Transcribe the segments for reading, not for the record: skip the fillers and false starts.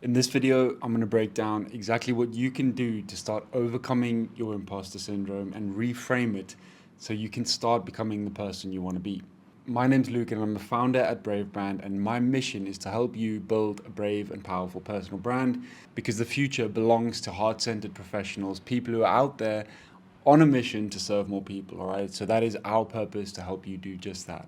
In this video, I'm going to break down exactly what you can do to start overcoming your imposter syndrome and reframe it so you can start becoming the person you want to be. My name's Luke and I'm the founder at Brave Brand, and my mission is to help you build a brave and powerful personal brand because the future belongs to heart-centered professionals, people who are out there on a mission to serve more people, all right? So that is our purpose, to help you do just that.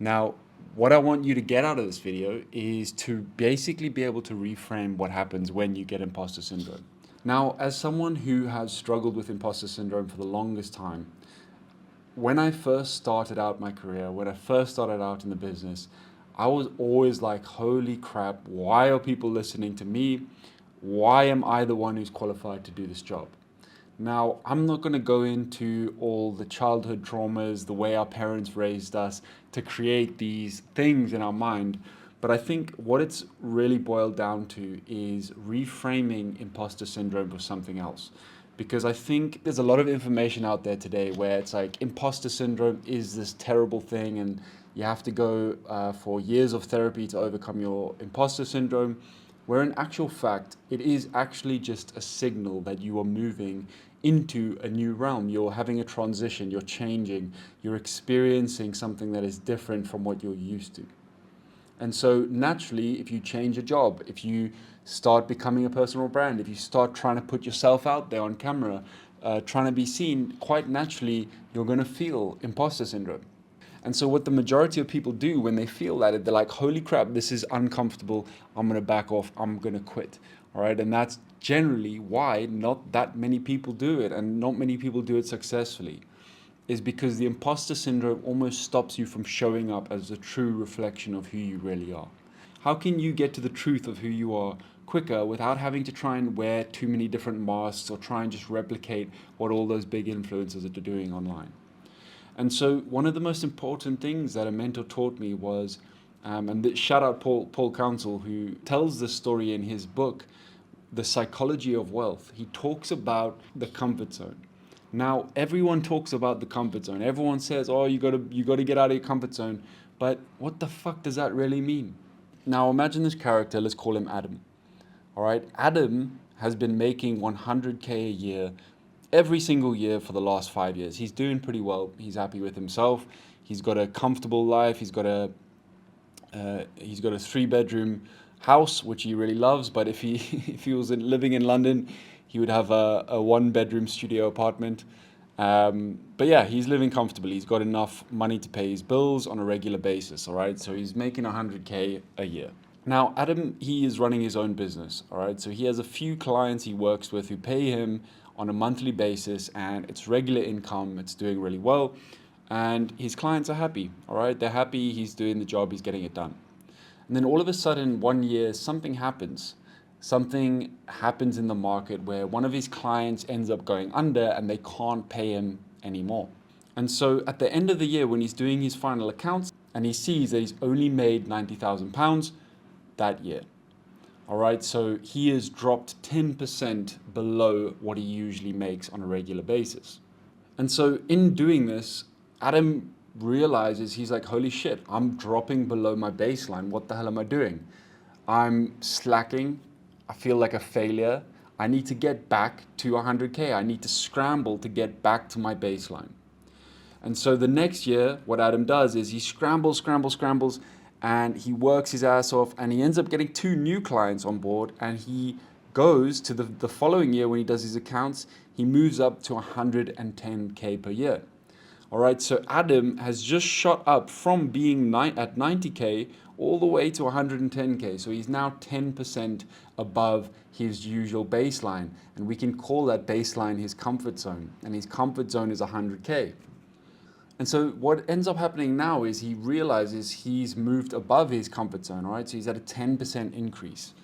Now, what I want you to get out of this video is to basically be able to reframe what happens when you get imposter syndrome. Now, as someone who has struggled with imposter syndrome for the longest time, when I first started out my career, when I first started out in the business, I was always like, holy crap, why are people listening to me? Why am I the one who's qualified to do this job? Now, I'm not going to go into all the childhood traumas, the way our parents raised us to create these things in our mind, but I think what it's really boiled down to is reframing imposter syndrome for something else. Because I think there's a lot of information out there today where it's like imposter syndrome is this terrible thing and you have to go for years of therapy to overcome your imposter syndrome, where in actual fact, it is actually just a signal that you are moving into a new realm. You're having a transition, you're changing, you're experiencing something that is different from what you're used to. And so naturally, if you change a job, if you start becoming a personal brand, if you start trying to put yourself out there on camera, trying to be seen, quite naturally, you're going to feel imposter syndrome. And so what the majority of people do when they feel that, they're like, holy crap, this is uncomfortable. I'm going to back off. I'm going to quit. All right. And that's generally why not that many people do it, and not many people do it successfully, is because the imposter syndrome almost stops you from showing up as a true reflection of who you really are. How can you get to the truth of who you are quicker without having to try and wear too many different masks or try and just replicate what all those big influencers are doing online? And so one of the most important things that a mentor taught me was, shout out Paul Council, who tells this story in his book, The Psychology of Wealth. He talks about the comfort zone. Now, everyone talks about the comfort zone. Everyone says, oh, you gotta get out of your comfort zone. But what the fuck does that really mean? Now, imagine this character, let's call him Adam. All right, Adam has been making 100K a year every single year for the last 5 years. He's doing pretty well. He's happy with himself. He's got a comfortable life. He's got a 3-bedroom house, which he really loves. But if he if he was living in London, he would have a 1-bedroom studio apartment. But yeah, he's living comfortably. He's got enough money to pay his bills on a regular basis. All right, so he's making 100K a year. Now, Adam, he is running his own business, all right? So he has a few clients he works with who pay him on a monthly basis, and it's regular income. It's doing really well, and his clients are happy, all right? They're happy. He's doing the job. He's getting it done. And then all of a sudden, one year, something happens. Something happens in the market where one of his clients ends up going under and they can't pay him anymore. And so at the end of the year, when he's doing his final accounts and he sees that he's only made £90,000 that year. All right, so he has dropped 10% below what he usually makes on a regular basis. And so in doing this, Adam realizes, he's like, holy shit, I'm dropping below my baseline. What the hell am I doing? I'm slacking. I feel like a failure. I need to get back to 100K. I need to scramble to get back to my baseline. And so the next year, what Adam does is he scrambles, and he works his ass off, and he ends up getting 2 new clients on board, and he goes to the following year when he does his accounts, he moves up to 110K per year. All right, so Adam has just shot up from being at 90K all the way to 110K. So he's now 10% above his usual baseline, and we can call that baseline his comfort zone, and his comfort zone is 100K. And so what ends up happening now is he realizes he's moved above his comfort zone, right? So he's at a 10% increase.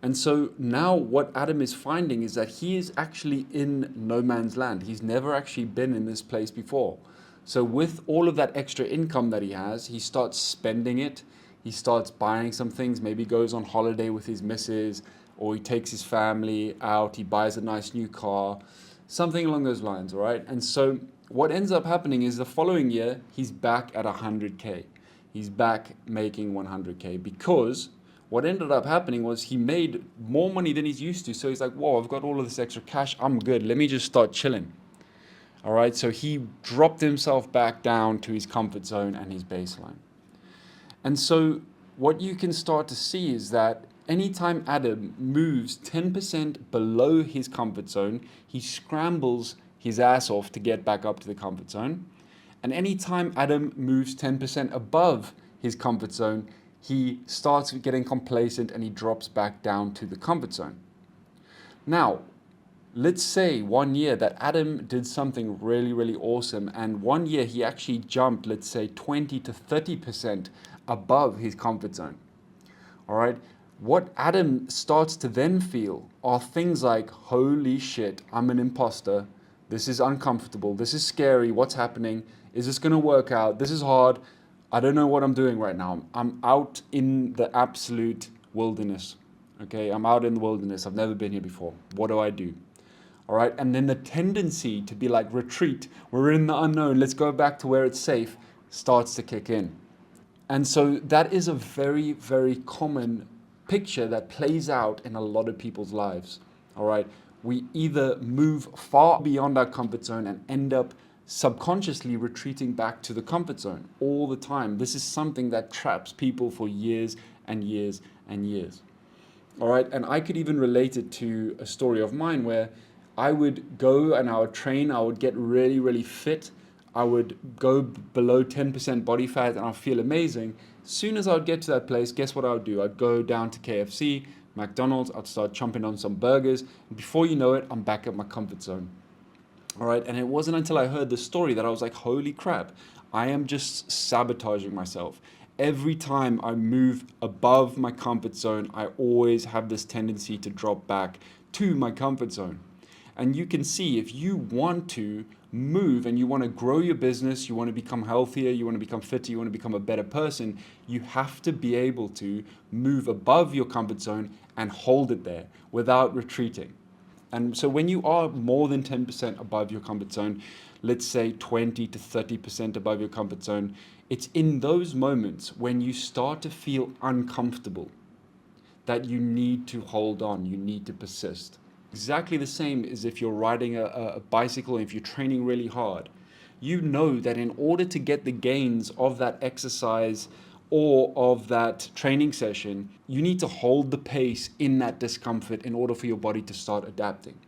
And so now what Adam is finding is that he is actually in no man's land. He's never actually been in this place before. So with all of that extra income that he has, he starts spending it. He starts buying some things, maybe goes on holiday with his missus, or he takes his family out, he buys a nice new car, something along those lines, all right? And so what ends up happening is the following year, he's back at 100K. He's back making 100K because What ended up happening was he made more money than he's used to. So he's like, whoa, I've got all of this extra cash. I'm good. Let me just start chilling. All right. So he dropped himself back down to his comfort zone and his baseline. And so what you can start to see is that anytime Adam moves 10% below his comfort zone, he scrambles his ass off to get back up to the comfort zone. And anytime Adam moves 10% above his comfort zone, he starts getting complacent and he drops back down to the comfort zone. Now, let's say 1 year that Adam did something really, really awesome, and 1 year he actually jumped, let's say 20 to 30% above his comfort zone. All right. What Adam starts to then feel are things like, holy shit, I'm an imposter. This is uncomfortable. This is scary. What's happening? Is this going to work out? This is hard. I don't know what I'm doing right now. I'm out in the absolute wilderness. Okay. I'm out in the wilderness. I've never been here before. What do I do? All right. And then the tendency to be like, retreat. We're in the unknown. Let's go back to where it's safe starts to kick in. And so that is a very, very common picture that plays out in a lot of people's lives. All right. We either move far beyond our comfort zone and end up subconsciously retreating back to the comfort zone all the time. This is something that traps people for years and years and years. All right. And I could even relate it to a story of mine where I would go and I would train, I would get really, really fit. I would go below 10% body fat and I'll feel amazing. As soon as I would get to that place, guess what I would do? I'd go down to KFC, McDonald's, I'd start chomping on some burgers. And before you know it, I'm back at my comfort zone. All right. And it wasn't until I heard the story that I was like, holy crap, I am just sabotaging myself. Every time I move above my comfort zone, I always have this tendency to drop back to my comfort zone. And you can see if you want to move and you want to grow your business, you want to become healthier, you want to become fitter, you want to become a better person, you have to be able to move above your comfort zone and hold it there without retreating. And so when you are more than 10% above your comfort zone, let's say 20 to 30% above your comfort zone, it's in those moments when you start to feel uncomfortable that you need to hold on, you need to persist. Exactly the same as if you're riding a bicycle and if you're training really hard. You know that in order to get the gains of that exercise or of that training session, you need to hold the pace in that discomfort in order for your body to start adapting.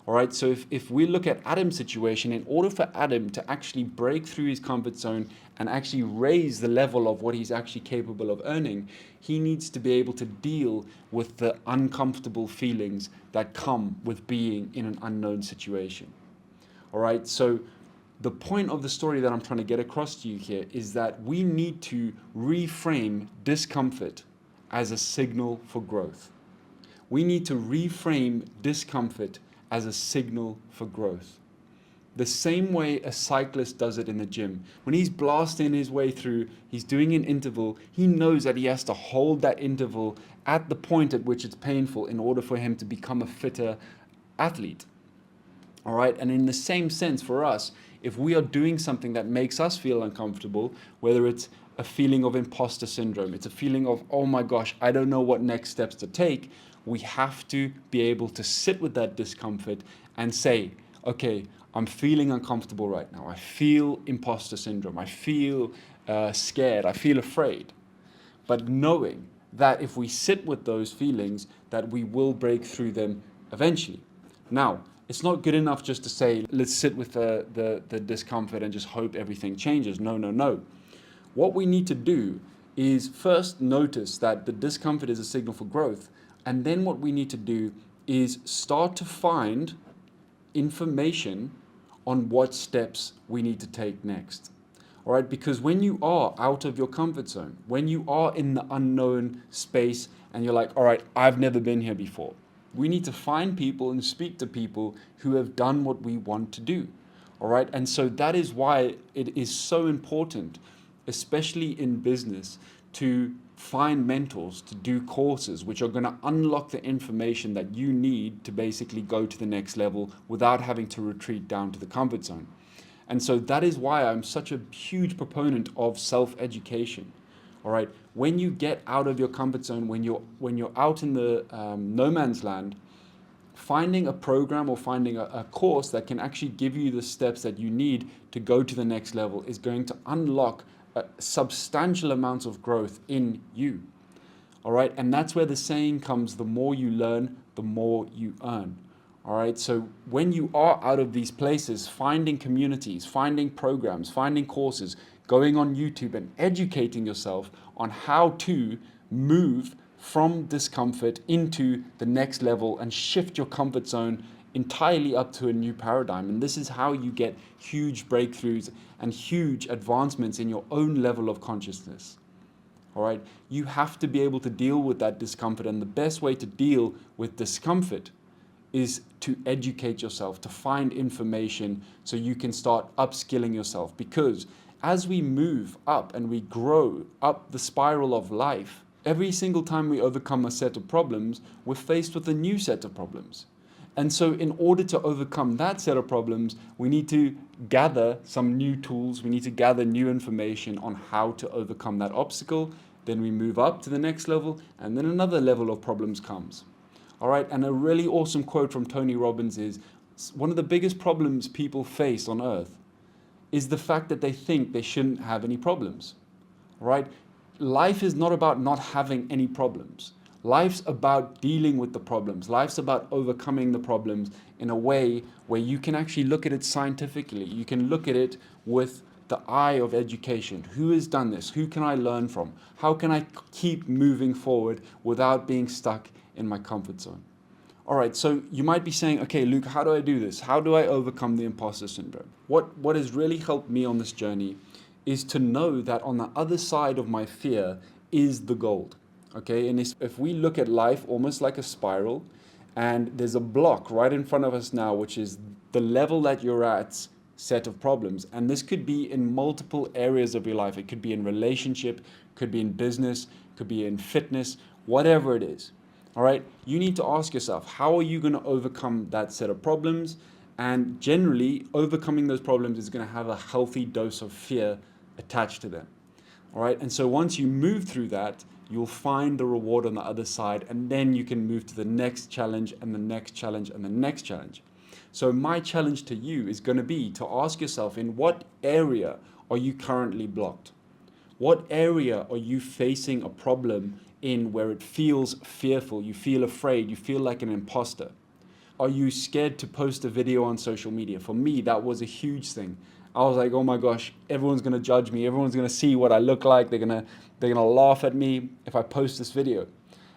All right, so if we look at Adam's situation, in order for Adam to actually break through his comfort zone and actually raise the level of what he's actually capable of earning, he needs to be able to deal with the uncomfortable feelings that come with being in an unknown situation. All right, so the point of the story that I'm trying to get across to you here is that we need to reframe discomfort as a signal for growth. We need to reframe discomfort as a signal for growth. The same way a cyclist does it in the gym. When he's blasting his way through, he's doing an interval, he knows that he has to hold that interval at the point at which it's painful in order for him to become a fitter athlete. All right, and in the same sense for us, if we are doing something that makes us feel uncomfortable, whether it's a feeling of imposter syndrome, it's a feeling of, oh my gosh, I don't know what next steps to take, we have to be able to sit with that discomfort and say, okay, I'm feeling uncomfortable right now. I feel imposter syndrome. I feel scared. I feel afraid. But knowing that if we sit with those feelings, that we will break through them eventually. Now, it's not good enough just to say, let's sit with the discomfort and just hope everything changes. No, no, no. What we need to do is first notice that the discomfort is a signal for growth. And then what we need to do is start to find information on what steps we need to take next. All right, because when you are out of your comfort zone, when you are in the unknown space and you're like, all right, I've never been here before, we need to find people and speak to people who have done what we want to do. All right, and so that is why it is so important, especially in business, to find mentors, to do courses which are going to unlock the information that you need to basically go to the next level without having to retreat down to the comfort zone. And so that is why I'm such a huge proponent of self-education. All right. When you get out of your comfort zone, when you're out in the no man's land, finding a program or finding a course that can actually give you the steps that you need to go to the next level is going to unlock substantial amounts of growth in you. All right. And that's where the saying comes, the more you learn, the more you earn. All right. So when you are out of these places, finding communities, finding programs, finding courses, going on YouTube and educating yourself on how to move from discomfort into the next level and shift your comfort zone entirely up to a new paradigm. And this is how you get huge breakthroughs and huge advancements in your own level of consciousness. All right. You have to be able to deal with that discomfort. And the best way to deal with discomfort is to educate yourself, to find information so you can start upskilling yourself. Because as we move up and we grow up the spiral of life, every single time we overcome a set of problems, we're faced with a new set of problems. And so in order to overcome that set of problems, we need to gather some new tools, we need to gather new information on how to overcome that obstacle. Then we move up to the next level, and then another level of problems comes. All right, and a really awesome quote from Tony Robbins is, one of the biggest problems people face on earth is the fact that they think they shouldn't have any problems. All right, life is not about not having any problems. Life's about dealing with the problems. Life's about overcoming the problems in a way where you can actually look at it scientifically. You can look at it with the eye of education. Who has done this? Who can I learn from? How can I keep moving forward without being stuck in my comfort zone? All right, so you might be saying, okay, Luke, how do I do this? How do I overcome the imposter syndrome? What has really helped me on this journey is to know that on the other side of my fear is the gold. Okay, and if we look at life almost like a spiral, and there's a block right in front of us now, which is the level that you're at set of problems. And this could be in multiple areas of your life. It could be in relationship, could be in business, could be in fitness, whatever it is. All right, you need to ask yourself, how are you going to overcome that set of problems? And generally, overcoming those problems is going to have a healthy dose of fear attached to them. All right, and so once you move through that, you'll find the reward on the other side, and then you can move to the next challenge and the next challenge and the next challenge. So my challenge to you is going to be to ask yourself, in what area are you currently blocked? What area are you facing a problem in where it feels fearful, you feel afraid, you feel like an imposter? Are you scared to post a video on social media? For me, that was a huge thing. I was like, oh my gosh, everyone's gonna judge me. Everyone's gonna see what I look like. They're gonna laugh at me if I post this video.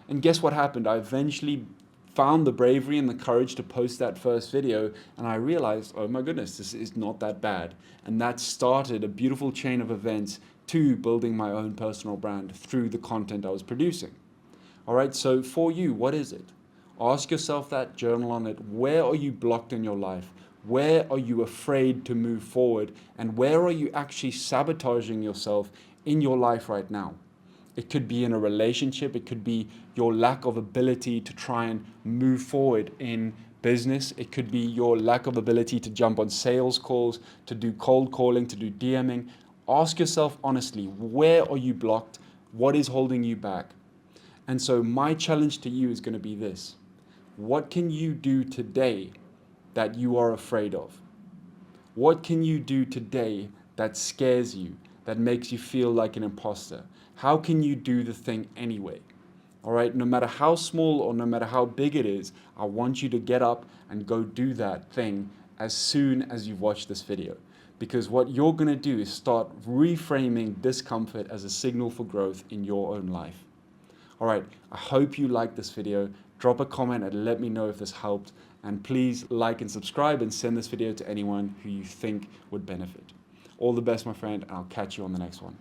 And guess what happened? I eventually found the bravery and the courage to post that first video, and I realized, oh my goodness, this is not that bad. And that started a beautiful chain of events to building my own personal brand through the content I was producing. All right, so for you, what is it? Ask yourself that, journal on it. Where are you blocked in your life? Where are you afraid to move forward? And where are you actually sabotaging yourself in your life right now? It could be in a relationship. It could be your lack of ability to try and move forward in business. It could be your lack of ability to jump on sales calls, to do cold calling, to do DMing. Ask yourself honestly, where are you blocked? What is holding you back? And so my challenge to you is going to be this. What can you do today that you are afraid of? What can you do today that scares you, that makes you feel like an imposter? How can you do the thing anyway? All right, no matter how small or no matter how big it is, I want you to get up and go do that thing as soon as you've watched this video. Because what you're going to do is start reframing discomfort as a signal for growth in your own life. All right, I hope you liked this video. Drop a comment and let me know if this helped. And please like and subscribe and send this video to anyone who you think would benefit. All the best, my friend, and I'll catch you on the next one.